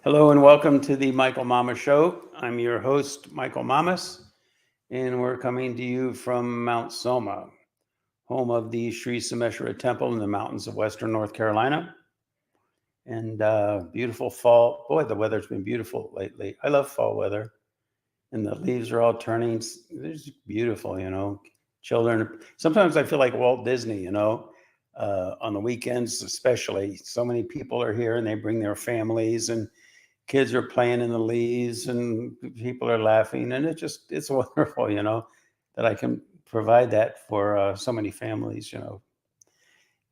Hello and welcome to the Michael Mamas Show. I'm your host, Michael Mamas, and we're coming to you from Mount Soma, home of the Sri Someshwara Temple in the mountains of Western North Carolina. And beautiful fall. Boy, the weather's been beautiful lately. I love fall weather. And the leaves are all turning. It's beautiful, Children. Sometimes I feel like Walt Disney, on the weekends especially. So many people are here and they bring their families and kids are playing in the leaves and people are laughing, and it's wonderful, that I can provide that for so many families,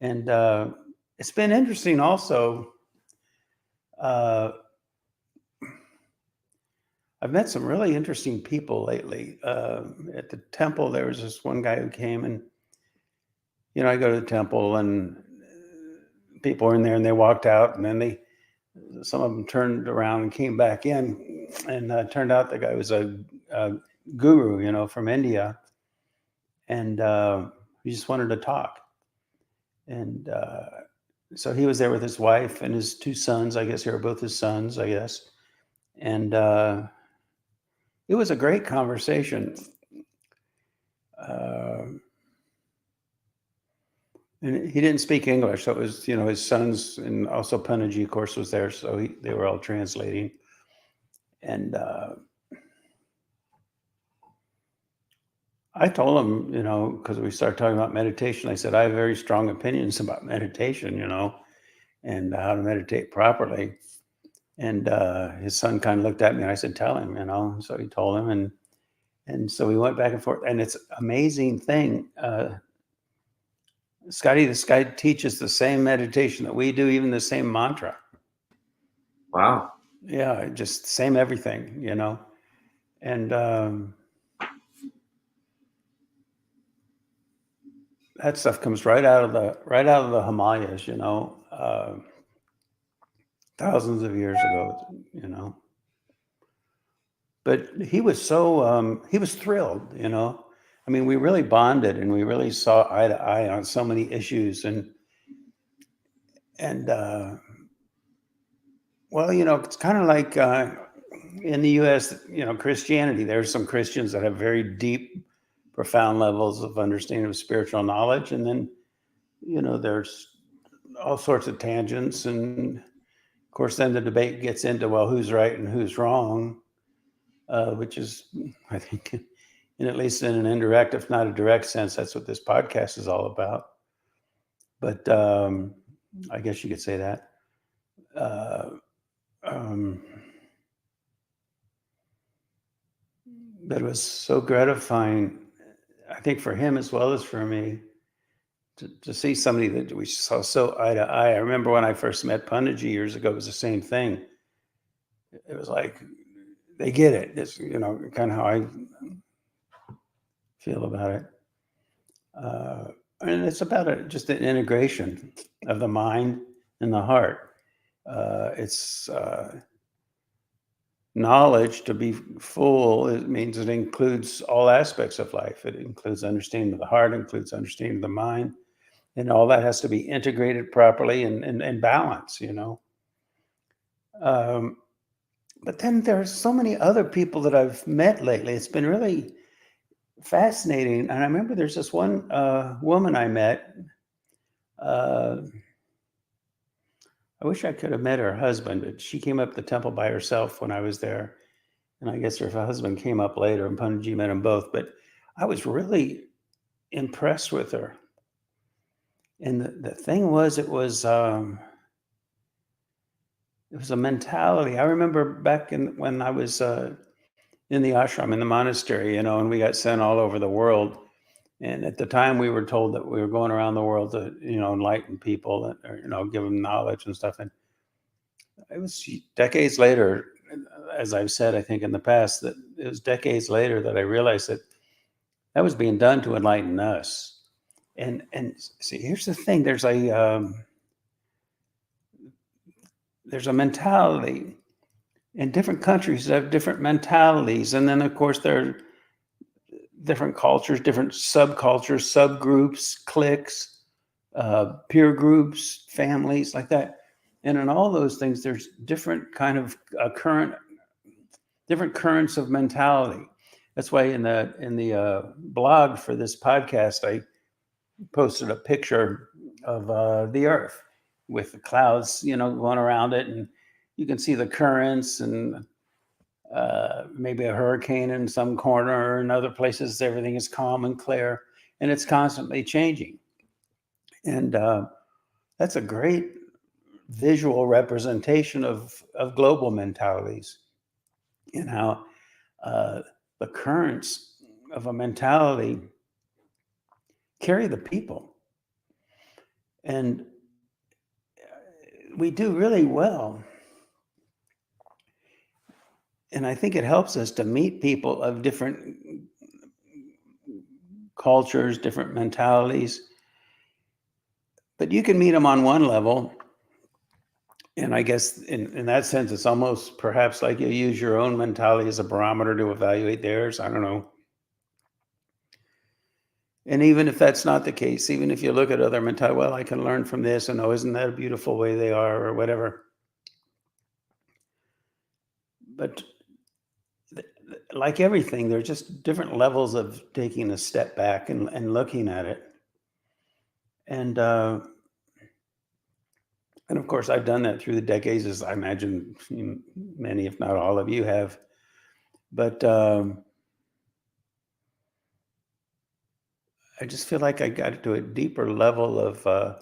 and it's been interesting also. I've met some really interesting people lately. At the temple, there was this one guy who came, and I go to the temple and people were in there and they walked out, and then some of them turned around and came back in, and turned out the guy was a guru, from India, and he just wanted to talk. And so he was there with his wife and his two sons. I guess they were both his sons, I guess. And it was a great conversation. And he didn't speak English, so it was, his sons, and also Panaji, of course, was there, so they were all translating. And I told him, because we started talking about meditation, I said, I have very strong opinions about meditation, and how to meditate properly. And his son kind of looked at me, and I said, tell him, so he told him, and so we went back and forth, and it's an amazing thing. Scotty, this guy teaches the same meditation that we do, even the same mantra. Wow. Yeah, just same everything, and that stuff comes right out of the Himalayas, thousands of years ago, But he was so he was thrilled, I mean, we really bonded and we really saw eye to eye on so many issues, and well, it's kind of like in the U.S., Christianity. There's some Christians that have very deep, profound levels of understanding of spiritual knowledge, and then there's all sorts of tangents, and of course then the debate gets into, well, who's right and who's wrong, which is, I think, at least in an indirect, if not a direct sense, that's what this podcast is all about. But I guess you could say that. But it was so gratifying, I think, for him as well as for me, to see somebody that we saw so eye to eye. I remember when I first met Pundaji years ago, it was the same thing. It was like, they get it. It's, kind of how I feel about it. And it's about just an integration of the mind and the heart. It's knowledge, to be full, it means it includes all aspects of life. It includes understanding of the heart, includes understanding of the mind, and all that has to be integrated properly and balance, But then there's so many other people that I've met lately. It's been really fascinating. And I remember there's this one woman I met. I wish I could have met her husband, but she came up the temple by herself when I was there. And I guess her husband came up later, and Punji met them both. But I was really impressed with her. And the thing was, it was a mentality. I remember back when I was in the ashram, in the monastery, and we got sent all over the world. And at the time, we were told that we were going around the world to, enlighten people, or, give them knowledge and stuff. And it was decades later, as I've said, I think in the past, that it was decades later that I realized that was being done to enlighten us. And see, here's the thing: there's a mentality in different countries that have different mentalities, and then of course there are different cultures, different subcultures, subgroups, cliques, peer groups, families, like that. And in all those things, there's different kind of different currents of mentality. That's why in the blog for this podcast, I posted a picture of the Earth with the clouds, going around it, and you can see the currents and maybe a hurricane in some corner, or in other places everything is calm and clear, and it's constantly changing. And that's a great visual representation of global mentalities, and how the currents of a mentality carry the people. And we do really well. And I think it helps us to meet people of different cultures, different mentalities. But you can meet them on one level. And I guess in that sense, it's almost perhaps like you use your own mentality as a barometer to evaluate theirs. I don't know. And even if that's not the case, even if you look at other mentality, well, I can learn from this, and oh, isn't that a beautiful way they are, or whatever. But like everything, there's just different levels of taking a step back and looking at it. And of course, I've done that through the decades, as I imagine many, if not all of you have. But I just feel like I got to a deeper level of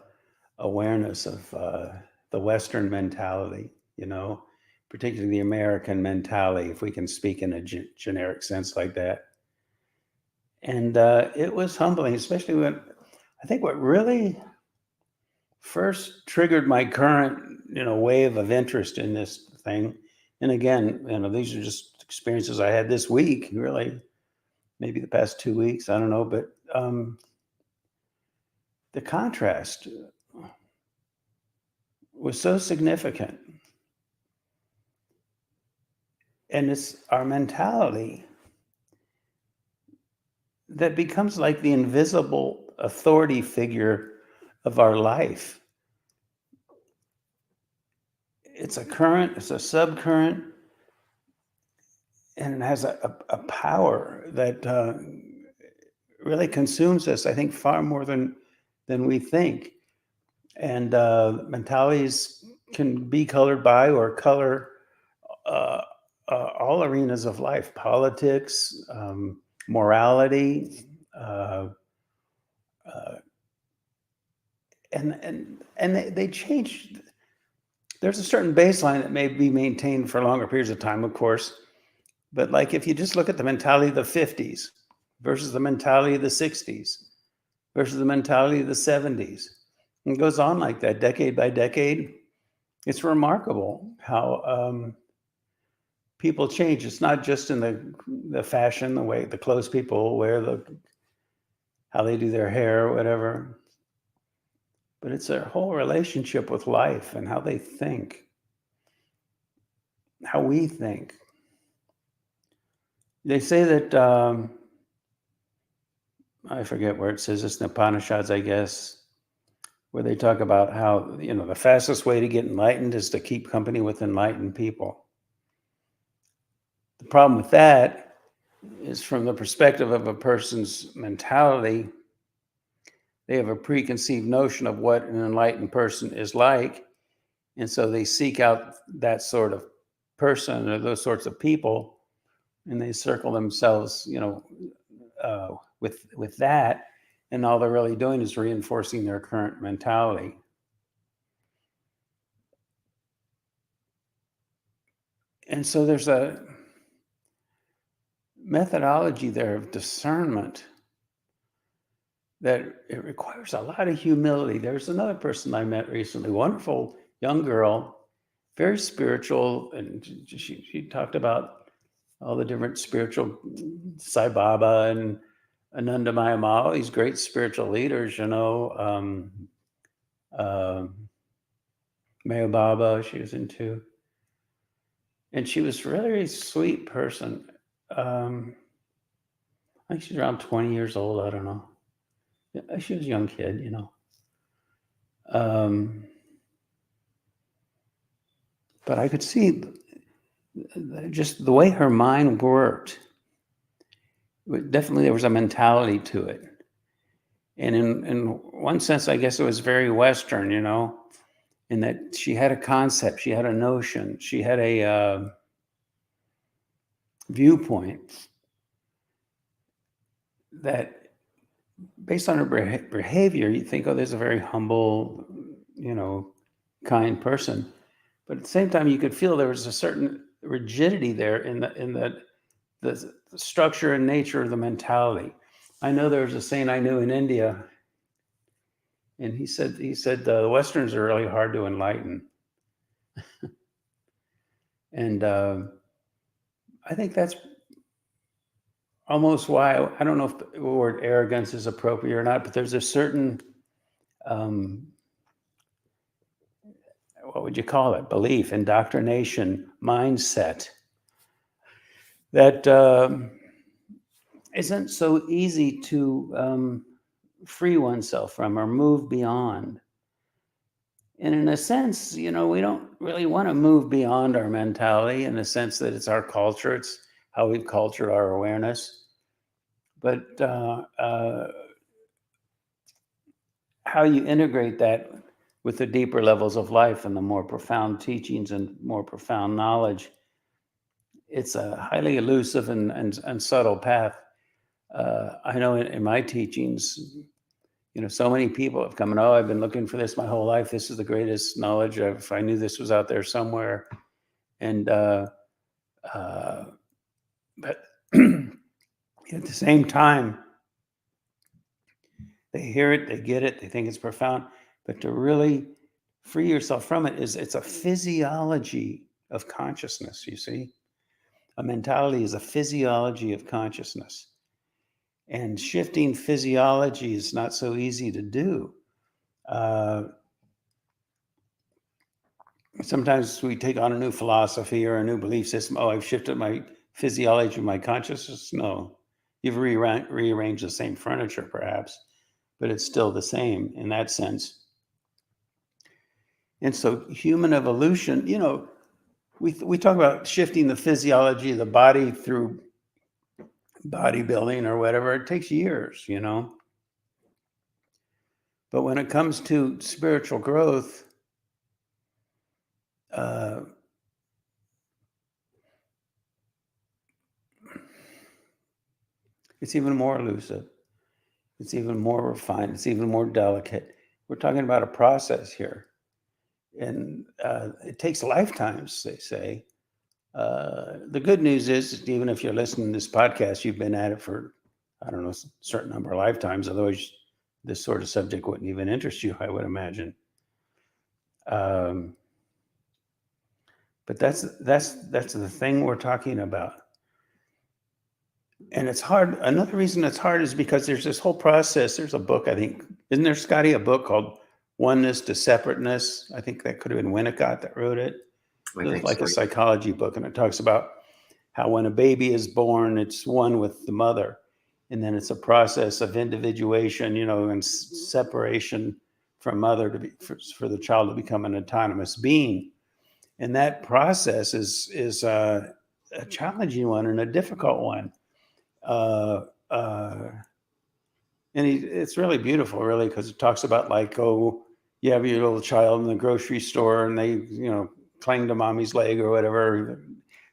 awareness of the Western mentality, particularly the American mentality, if we can speak in a generic sense like that. And it was humbling, especially when I think what really first triggered my current, wave of interest in this thing. And again, these are just experiences I had this week, really, maybe the past 2 weeks, I don't know, but the contrast was so significant. And it's our mentality that becomes like the invisible authority figure of our life. It's a current, it's a subcurrent, and it has a power that really consumes us, I think, far more than we think. And mentalities can be colored by or color uh, all arenas of life: politics, morality, uh, uh, and they change. There's a certain baseline that may be maintained for longer periods of time, of course. But like if you just look at the mentality of the 50s versus the mentality of the 60s versus the mentality of the 70s, it goes on like that, decade by decade. It's remarkable how people change. It's not just in the fashion, the way the clothes people wear, how they do their hair, or whatever. But it's their whole relationship with life and how they think, how we think. They say that, I forget where it says this in the Upanishads, I guess, where they talk about how, the fastest way to get enlightened is to keep company with enlightened people. The problem with that is, from the perspective of a person's mentality, they have a preconceived notion of what an enlightened person is like. And so they seek out that sort of person or those sorts of people, and they circle themselves, with that. And all they're really doing is reinforcing their current mentality. And so there's a methodology there of discernment that it requires a lot of humility. There's another person I met recently, wonderful young girl, very spiritual, and she talked about all the different spiritual, Sai Baba and Anandamaya, all these great spiritual leaders, Maya Baba she was into. And she was a really sweet person. I think she's around 20 years old. I don't know. Yeah, she was a young kid, Um, but I could see just the way her mind worked. Definitely, there was a mentality to it, and in one sense, I guess it was very Western, in that she had a concept, she had a notion, she had a viewpoint that, based on her behavior, you think, oh, there's a very humble, kind person. But at the same time, you could feel there was a certain rigidity there in the structure and nature of the mentality. I know there was a saint I knew in India, and he said the Westerns are really hard to enlighten, and I think that's almost why, I don't know if the word arrogance is appropriate or not, but there's a certain what would you call it? Belief, indoctrination, mindset that isn't so easy to free oneself from or move beyond. And in a sense, we don't really want to move beyond our mentality, in the sense that it's our culture, it's how we've cultured our awareness. But how you integrate that with the deeper levels of life and the more profound teachings and more profound knowledge, it's a highly elusive and subtle path. I know in my teachings, so many people have come and, oh, I've been looking for this my whole life. This is the greatest knowledge. If I knew this was out there somewhere. And, but at the same time, they hear it, they get it, they think it's profound, but to really free yourself from it it's a physiology of consciousness, you see? A mentality is a physiology of consciousness. And shifting physiology is not so easy to do. Sometimes we take on a new philosophy or a new belief system. Oh, I've shifted my physiology of my consciousness. No, you've rearranged the same furniture, perhaps, but it's still the same in that sense. And so human evolution, we talk about shifting the physiology of the body through bodybuilding or whatever. It takes years, But when it comes to spiritual growth, it's even more elusive. It's even more refined. It's even more delicate. We're talking about a process here. And it takes lifetimes, they say. The good news is, even if you're listening to this podcast, you've been at it for, I don't know, a certain number of lifetimes. Otherwise, this sort of subject wouldn't even interest you, I would imagine. But that's the thing we're talking about. And it's hard. Another reason it's hard is because there's this whole process. There's a book, I think, isn't there, Scotty, a book called Oneness to Separateness? I think that could have been Winnicott that wrote it. I It's think like so. a psychology book, and it talks about how when a baby is born, it's one with the mother. And then it's a process of individuation, and separation from mother for the child to become an autonomous being. And that process is a challenging one and a difficult one. And it's really beautiful, really, because it talks about, like, oh, you have your little child in the grocery store and they, cling to mommy's leg or whatever.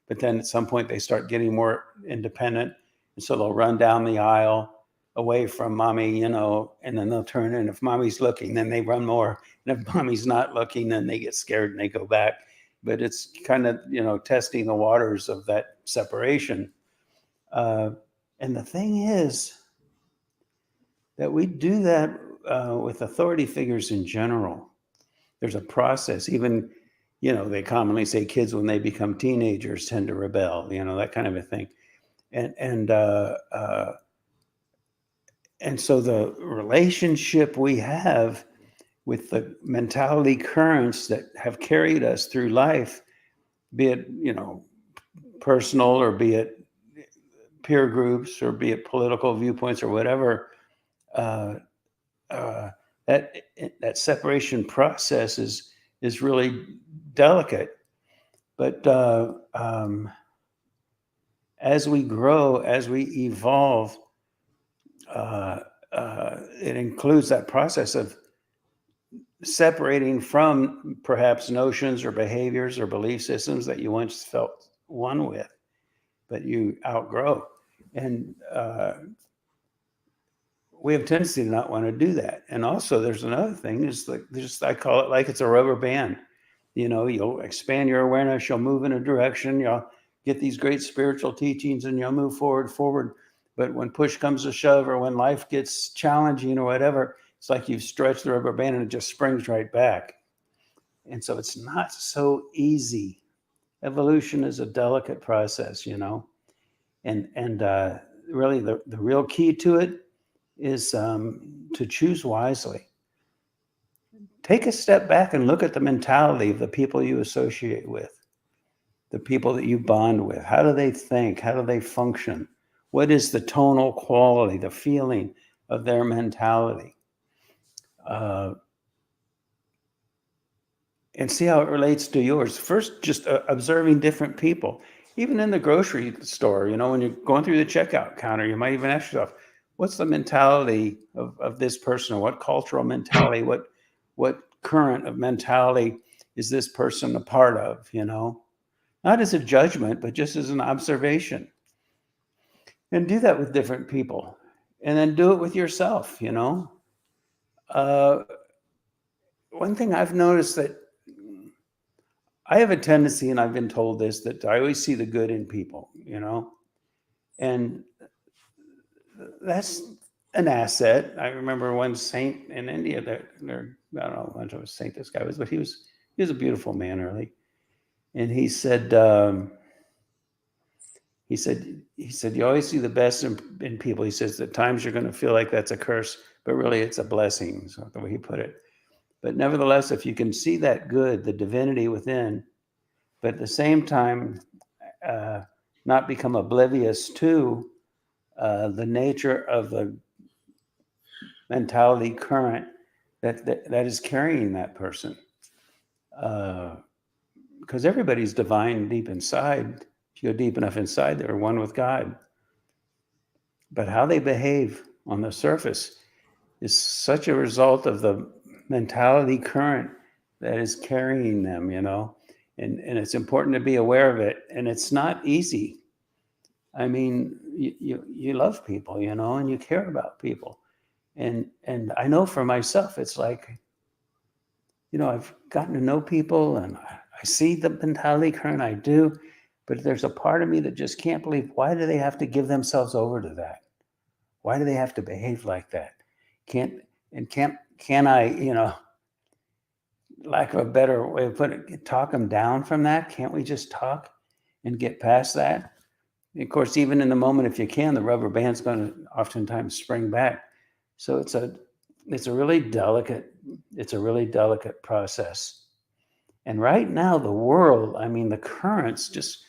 But then at some point they start getting more independent. And so they'll run down the aisle away from mommy, and then they'll turn. And if mommy's looking, then they run more. And if mommy's not looking, then they get scared and they go back. But it's kind of, testing the waters of that separation. And the thing is that we do that with authority figures in general. There's a process. Even, they commonly say kids, when they become teenagers, tend to rebel, that kind of a thing. And so the relationship we have with the mentality currents that have carried us through life, be it, personal, or be it peer groups, or be it political viewpoints or whatever, that separation process is really delicate. But as we grow, as we evolve, it includes that process of separating from perhaps notions or behaviors or belief systems that you once felt one with, but you outgrow. And we have a tendency to not want to do that. And also, there's another thing is like I call it like it's a rubber band. You'll expand your awareness, you'll move in a direction, you'll get these great spiritual teachings, and you'll move forward. But when push comes to shove, or when life gets challenging or whatever, it's like you've stretched the rubber band and it just springs right back. And so it's not so easy. Evolution is a delicate process, and really the real key to it is to choose wisely. Take a step back and look at the mentality of the people you associate with, the people that you bond with. How do they think? How do they function? What is the tonal quality, the feeling of their mentality? And see how it relates to yours. First, just observing different people. Even in the grocery store, when you're going through the checkout counter, you might even ask yourself, what's the mentality of this person? What cultural mentality, what current of mentality is this person a part of, Not as a judgment, but just as an observation. And do that with different people. And then do it with yourself, One thing I've noticed that I have a tendency, and I've been told this, that I always see the good in people, and that's an asset. I remember one saint in India that I don't know what saint this guy was, but he was a beautiful man, really. And he said, you always see the best in people. He says, at times you're going to feel like that's a curse, but really it's a blessing. So the way he put it. But nevertheless, if you can see that good, the divinity within, but at the same time, not become oblivious to the nature of the mentality current that is carrying that person. Because everybody's divine deep inside. If you go deep enough inside, they're one with God. But how they behave on the surface is such a result of the mentality current that is carrying them, and it's important to be aware of it. And it's not easy. I mean, you love people, and you care about people. And I know for myself, it's like, I've gotten to know people and I see the mentality current, I do, but there's a part of me that just can't believe, why do they have to give themselves over to that? Why do they have to behave like that? Can I, lack of a better way of putting it, talk them down from that? Can't we just talk and get past that? And of course, even in the moment, if you can, the rubber band's going to oftentimes spring back. So it's a really delicate process. And right now, the world, I mean, the currents, just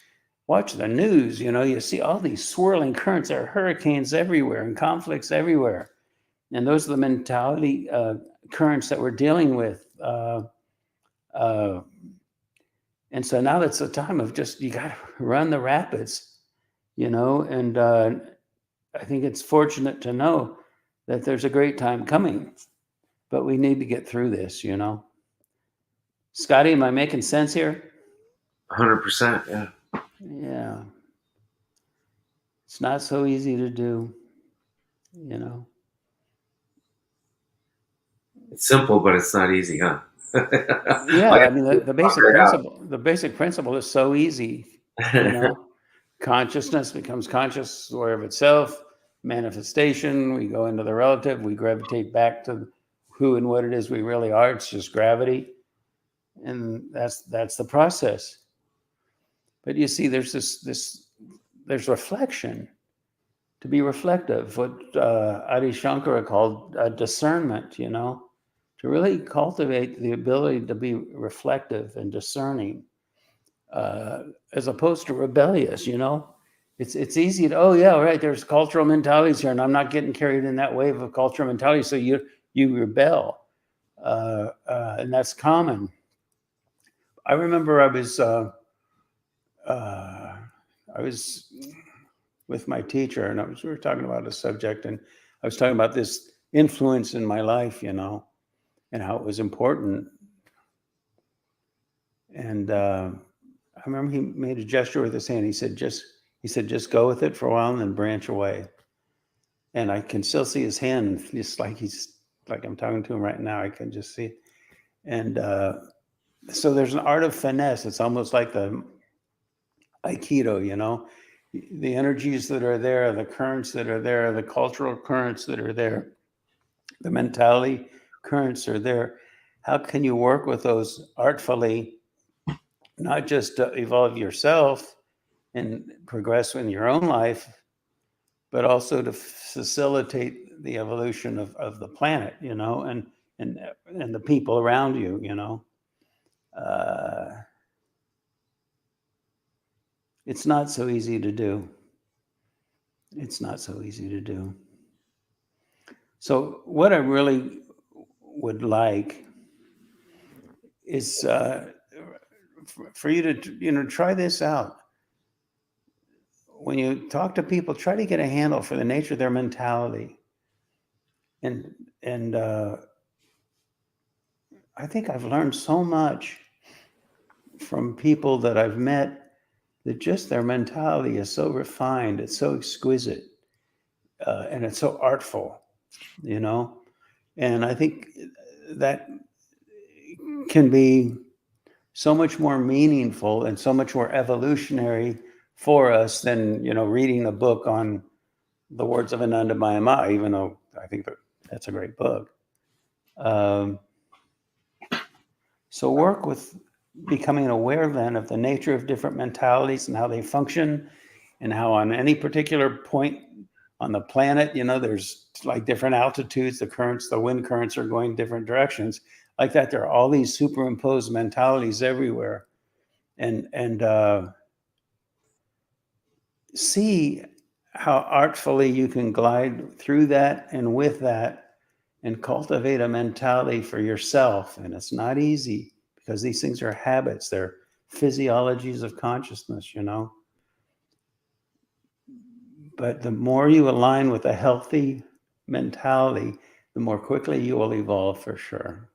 watch the news, you see all these swirling currents. There are hurricanes everywhere and conflicts everywhere. And those are the mentality currents that we're dealing with. And so now it's a time of just, you got to run the rapids, and I think it's fortunate to know that there's a great time coming, but we need to get through this, Scotty, am I making sense here? 100%. Yeah. Yeah. It's not so easy to do, It's simple, but it's not easy, huh? Yeah, I mean, the basic principle is so easy, Consciousness becomes conscious, aware of itself. Manifestation, we go into the relative, we gravitate back to who and what it is we really are. It's just gravity. And that's the process. But you see, there's there's reflection. To be reflective, what Adi Shankara called discernment, to really cultivate the ability to be reflective and discerning, as opposed to rebellious, It's easy to, oh yeah, right, there's cultural mentalities here, and I'm not getting carried in that wave of cultural mentality, so you rebel. And that's common. I remember I was I was with my teacher, and we were talking about a subject, and I was talking about this influence in my life, and how it was important. And I remember he made a gesture with his hand. He said, just go with it for a while and then branch away. And I can still see his hand, just like I'm talking to him right now. I can just see it. And so there's an art of finesse. It's almost like the Aikido, the energies that are there, the currents that are there, the cultural currents that are there, the mentality currents are there. How can you work with those artfully, not just to evolve yourself and progress in your own life, but also to facilitate the evolution of the planet, and the people around you. Uh, it's not so easy to do. It's not so easy to do. So what I really would like is for you to try this out. When you talk to people, try to get a handle for the nature of their mentality. And I think I've learned so much from people that I've met, that just their mentality is so refined, it's so exquisite, and it's so artful, and I think that can be so much more meaningful and so much more evolutionary for us than reading a book on the words of Ananda Mayama, even though I think that's a great book. So work with becoming aware then of the nature of different mentalities and how they function, and how on any particular point on the planet, there's like different altitudes, the wind currents are going different directions. Like that, there are all these superimposed mentalities everywhere. And see how artfully you can glide through that and with that and cultivate a mentality for yourself. And it's not easy, because these things are habits. They're physiologies of consciousness, But the more you align with a healthy mentality, the more quickly you will evolve, for sure,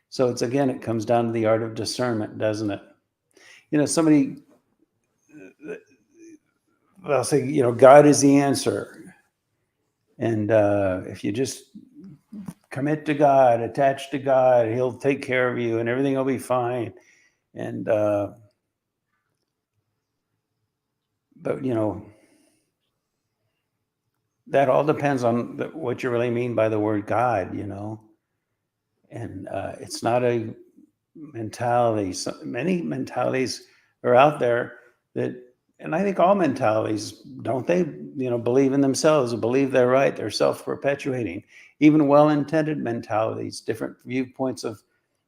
So it comes down to the art of discernment, doesn't it? Somebody, they'll say, God is the answer. And if you just commit to God, attach to God, he'll take care of you and everything will be fine. And, but, that all depends on what you really mean by the word God, And it's not a mentality. Many mentalities are out there and I think all mentalities, don't they, believe in themselves, believe they're right, they're self-perpetuating. Even well-intended mentalities, different viewpoints of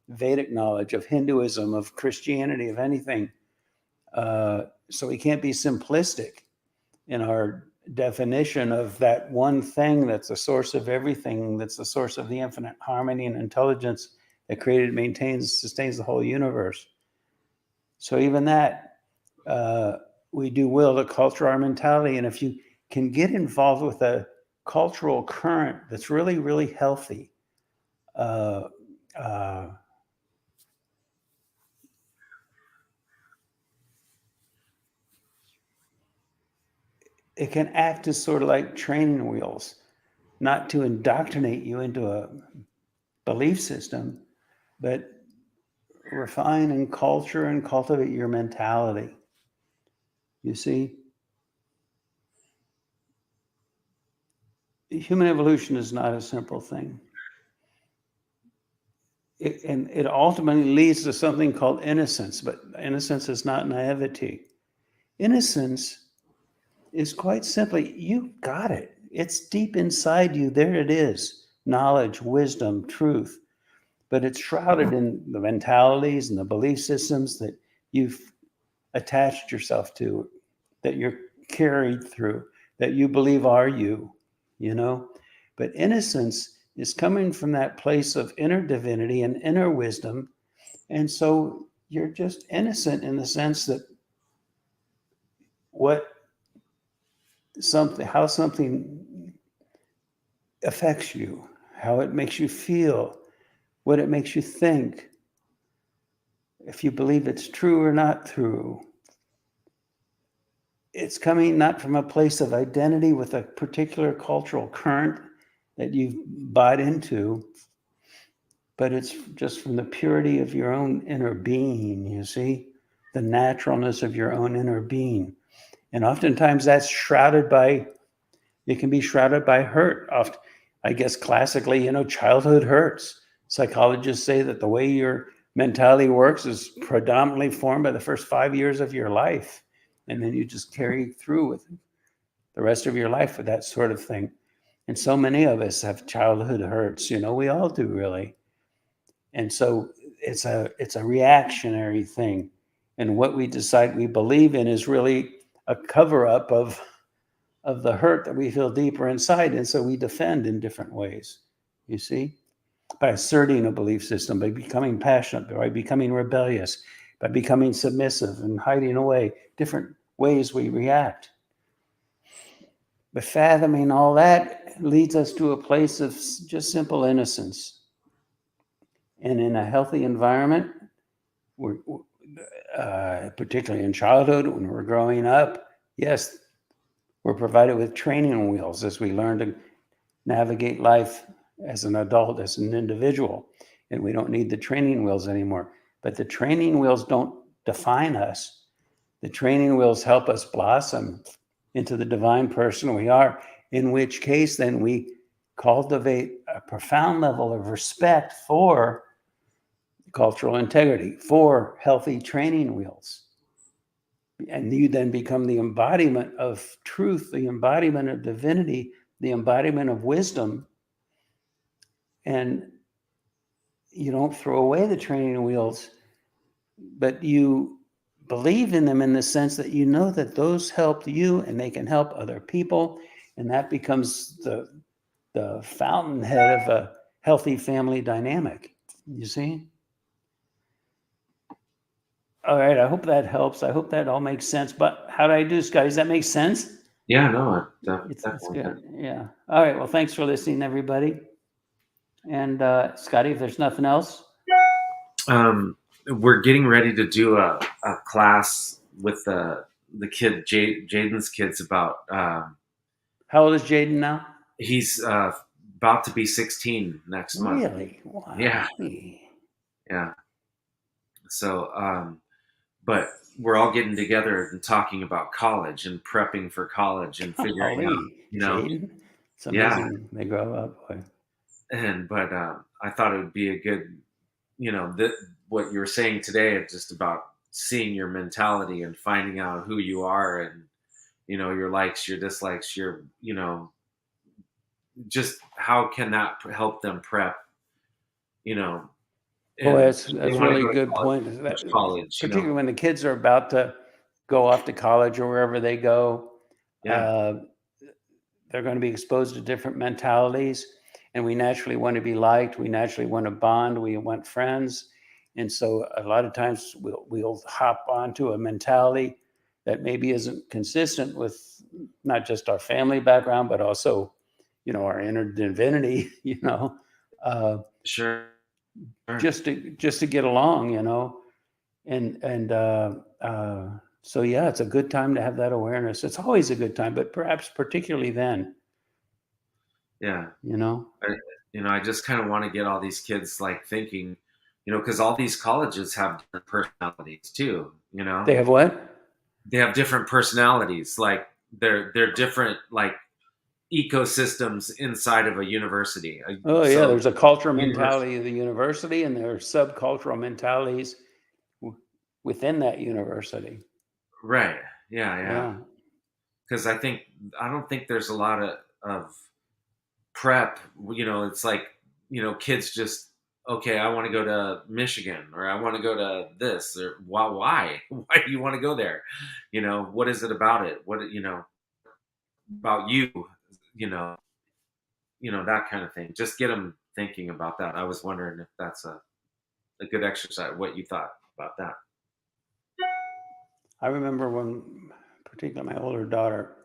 Vedic knowledge, of Hinduism, of Christianity, of anything. So we can't be simplistic in our definition of that one thing that's the source of everything, that's the source of the infinite harmony and intelligence that created, maintains, sustains the whole universe. So even that, we do will to culture our mentality. And if you can get involved with a cultural current that's really, really healthy, it can act as sort of like training wheels, not to indoctrinate you into a belief system, but refine and culture and cultivate your mentality. You see, human evolution is not a simple thing. And it ultimately leads to something called innocence, but innocence is not naivety. Innocence is quite simply, you got it. It's deep inside you. There it is. Knowledge, wisdom, truth. But it's shrouded in the mentalities and the belief systems that you've attached yourself to, that you're carried through, that you believe are you. But innocence is coming from that place of inner divinity and inner wisdom. And so you're just innocent in the sense that how something affects you, how it makes you feel, what it makes you think, if you believe it's true or not true. It's coming not from a place of identity with a particular cultural current that you've bought into, but it's just from the purity of your own inner being, you see, the naturalness of your own inner being. And oftentimes that's it can be shrouded by hurt. I guess classically, childhood hurts. Psychologists say that the way your mentality works is predominantly formed by the first 5 years of your life. And then you just carry through with the rest of your life with that sort of thing. And so many of us have childhood hurts, we all do, really. And so it's a reactionary thing. And what we decide we believe in is really a cover-up of the hurt that we feel deeper inside. And so we defend in different ways, you see, by asserting a belief system, by becoming passionate, by becoming rebellious, by becoming submissive and hiding away, different ways we react. But fathoming all that leads us to a place of just simple innocence. And in a healthy environment, particularly in childhood, when we're growing up, yes, we're provided with training wheels as we learn to navigate life as an adult, as an individual. And we don't need the training wheels anymore. But the training wheels don't define us. The training wheels help us blossom into the divine person we are, in which case then we cultivate a profound level of respect for cultural integrity, for healthy training wheels. And you then become the embodiment of truth, the embodiment of divinity, the embodiment of wisdom. And you don't throw away the training wheels, but you believe in them in the sense that you know that those help you and they can help other people. And that becomes the fountainhead of a healthy family dynamic, you see? All right, I hope that helps. I hope that all makes sense. But how did I do, Scott? Does that make sense? Yeah, no, It's definitely. good. Yeah. All right. Well, thanks for listening, everybody. And Scotty, if there's nothing else. We're getting ready to do a class with the Jaden's kids about. How old is Jaden now? He's about to be 16 next month. Really? Wow. Yeah. Yeah. So, but we're all getting together and talking about college and prepping for college and figuring out, Jaden. It's amazing. They grow up. Boy. But I thought it would be a good, what you were saying today, just about seeing your mentality and finding out who you are and, your likes, your dislikes, just how can that help them prep, Boy, that's really a good point. College, particularly when the kids are about to go off to college or wherever they go. They're going to be exposed to different mentalities, and we naturally want to be liked. We naturally want to bond. We want friends, and so a lot of times we'll hop onto a mentality that maybe isn't consistent with not just our family background, but also, our inner divinity. Sure. Just to get along, so yeah, it's a good time to have that awareness. It's always a good time, but perhaps particularly then. Yeah. I just kind of want to get all these kids like thinking, because all these colleges have different personalities too. They have what? They have different personalities. Like they're different like ecosystems inside of a university. There's a cultural mentality of the university, and there are subcultural mentalities within that university. Right. Yeah. Because I don't think there's a lot of prep. It's like, kids just, okay, I want to go to Michigan, or I want to go to this, or why do you want to go there? What is it about it? What, about you, that kind of thing. Just get them thinking about that. I was wondering if that's a good exercise, what you thought. about that. I remember when, particularly my older daughter,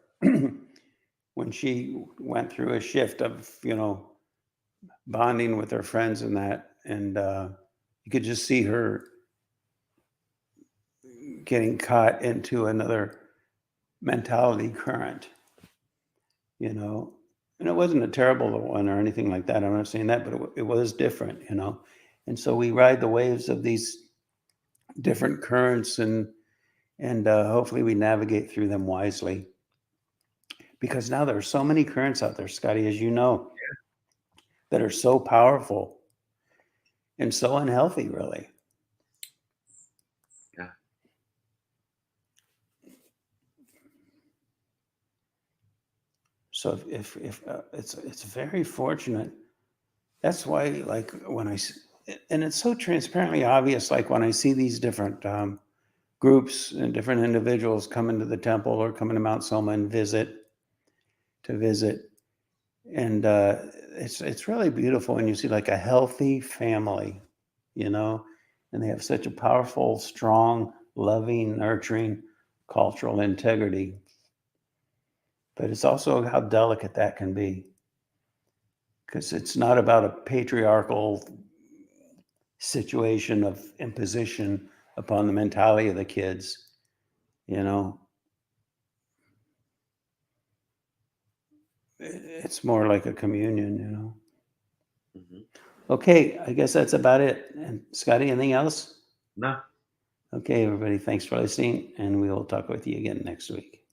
when she went through a shift of, bonding with her friends and that, and you could just see her getting caught into another mentality current, and it wasn't a terrible one or anything like that. I'm not saying that, but it was different, and so we ride the waves of these different currents, and hopefully we navigate through them wisely, because now there are so many currents out there, Scotty, as you know, that are so powerful and so unhealthy, really. Yeah. So if it's very fortunate. That's why, like, and it's so transparently obvious, like when I see these different groups and different individuals come into the temple or come into Mount Soma and visit, and it's really beautiful when you see like a healthy family, and they have such a powerful, strong, loving, nurturing cultural integrity. But it's also how delicate that can be, because it's not about a patriarchal situation of imposition upon the mentality of the kids, you know. It's more like a communion. Hmm. Okay, I guess that's about it. And Scotty, anything else? No. Okay, everybody, thanks for listening, and we will talk with you again next week.